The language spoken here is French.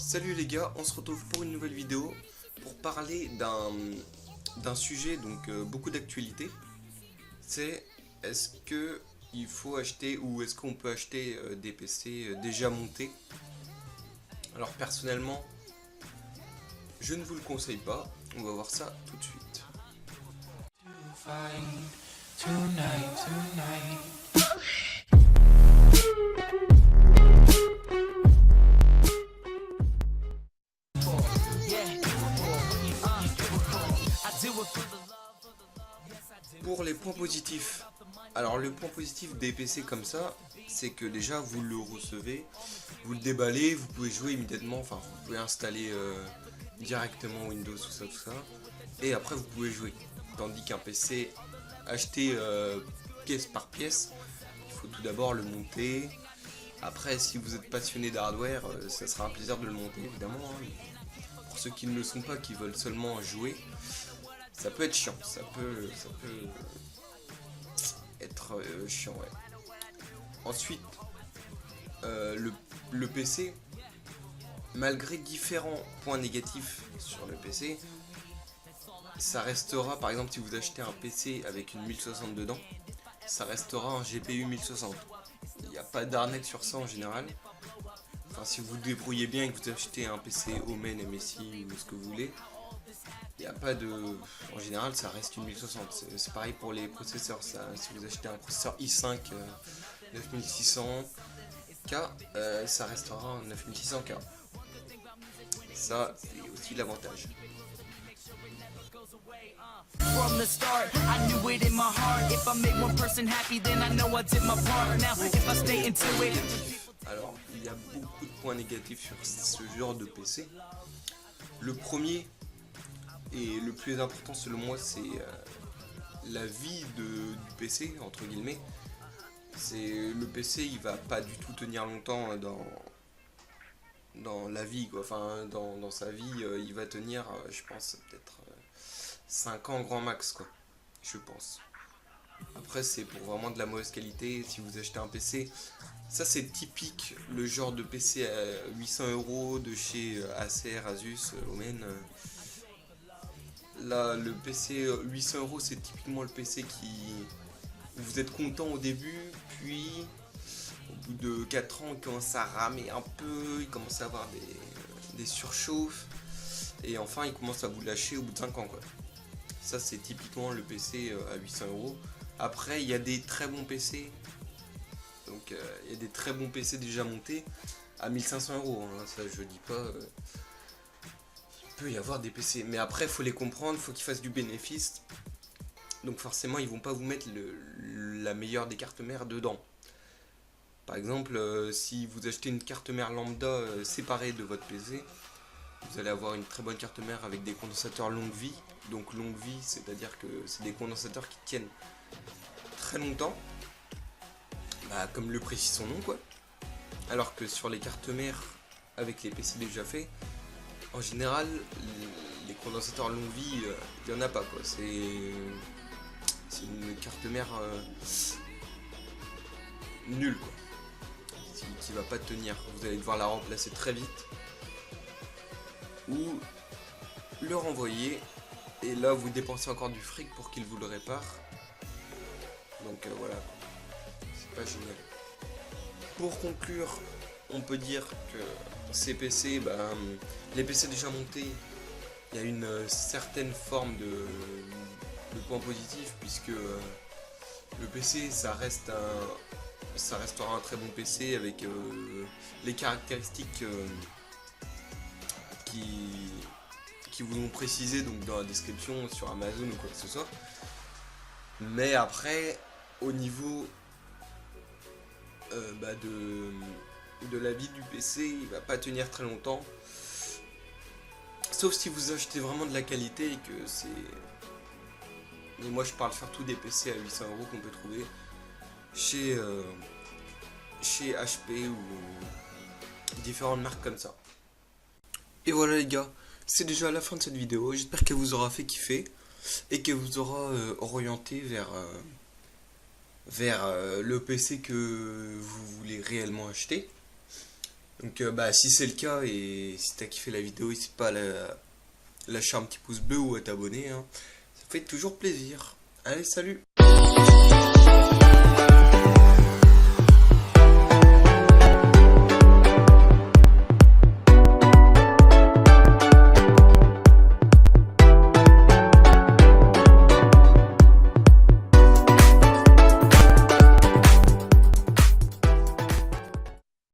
Salut les gars, on se retrouve pour une nouvelle vidéo pour parler d'un sujet beaucoup d'actualité. C'est est-ce que il faut acheter ou est-ce qu'on peut acheter des PC déjà montés. Alors personnellement, je ne vous le conseille pas. On va voir ça tout de suite. Pour les points positifs, alors le point positif des PC comme ça, c'est que déjà vous le recevez, vous le déballez, vous pouvez jouer immédiatement, enfin vous pouvez installer directement Windows, tout ça, et après vous pouvez jouer. Tandis qu'un PC acheté pièce par pièce, il faut tout d'abord le monter. Après, si vous êtes passionné d'hardware, ça sera un plaisir de le monter évidemment, hein. Pour ceux qui ne le sont pas, qui veulent seulement jouer, ça peut être chiant, ça peut être chiant, ouais. Ensuite, le PC, malgré différents points négatifs sur le PC, ça restera, par exemple si vous achetez un PC avec une 1060 dedans, ça restera un GPU 1060. Il n'y a pas d'arnaque sur ça en général. Enfin, si vous vous débrouillez bien et que vous achetez un PC Omen, MSI ou ce que vous voulez, il n'y a pas de... En général, ça reste une 1060. C'est pareil pour les processeurs. Ça, si vous achetez un processeur i5 9600K, ça restera un 9600K. Ça, c'est aussi l'avantage. From the start, I knew it in my heart. If I make one person happy, then I know I did my part. Now, if I stay into it. Alors, il y a beaucoup de points négatifs sur ce genre de PC. Le premier et le plus important selon moi, c'est la vie du PC, entre guillemets. C'est le PC, il va pas du tout tenir longtemps dans la vie, quoi. Enfin, dans sa vie, il va tenir, je pense, peut-être 5 ans grand max, quoi. Je pense. Après, c'est pour vraiment de la mauvaise qualité. Si vous achetez un PC, ça c'est typique, le genre de PC à 800 € de chez Acer, Asus, Omen. Là, le PC 800 €, c'est typiquement le PC qui... Vous êtes content au début, puis au bout de 4 ans, il commence à ramer un peu, il commence à avoir des surchauffes, et enfin, il commence à vous lâcher au bout de 5 ans, quoi. Ça, c'est typiquement le PC à 800 €. Après, il y a des très bons PC, donc il y a des très bons PC déjà montés à 1500 €, hein. Ça, je dis pas... Il peut y avoir des PC, mais après, il faut les comprendre, il faut qu'ils fassent du bénéfice. Donc forcément, ils vont pas vous mettre la meilleure des cartes mères dedans. Par exemple, si vous achetez une carte mère lambda séparée de votre PC, vous allez avoir une très bonne carte mère avec des condensateurs longue vie. Donc longue vie, c'est-à-dire que c'est des condensateurs qui tiennent très longtemps, comme le précise son nom, quoi. Alors que sur les cartes mères avec les PC déjà faits, en général, les condensateurs longue vie, il n'y en a pas, quoi. C'est une carte mère nulle, quoi, qui va pas tenir. Vous allez devoir la remplacer très vite ou le renvoyer, et là vous dépensez encore du fric pour qu'il vous le répare. Donc voilà, c'est pas génial. Pour conclure, on peut dire que ces PC, les PC déjà montés, il y a une certaine forme de point positif, puisque le PC ça restera un très bon PC avec les caractéristiques qui vous ont précisé donc dans la description sur Amazon ou quoi que ce soit. Mais après, au niveau de la vie du PC, il va pas tenir très longtemps, sauf si vous achetez vraiment de la qualité et que c'est... Et moi je parle surtout des PC à 800 € qu'on peut trouver chez HP ou différentes marques comme ça. Et voilà les gars, c'est déjà la fin de cette vidéo. J'espère qu'elle vous aura fait kiffer et qu'elle vous aura orienté vers le PC que vous voulez réellement acheter. Donc bah si c'est le cas et si t'as kiffé la vidéo, n'hésite pas à lâcher un petit pouce bleu ou à t'abonner, hein. Ça fait toujours plaisir. Allez, salut!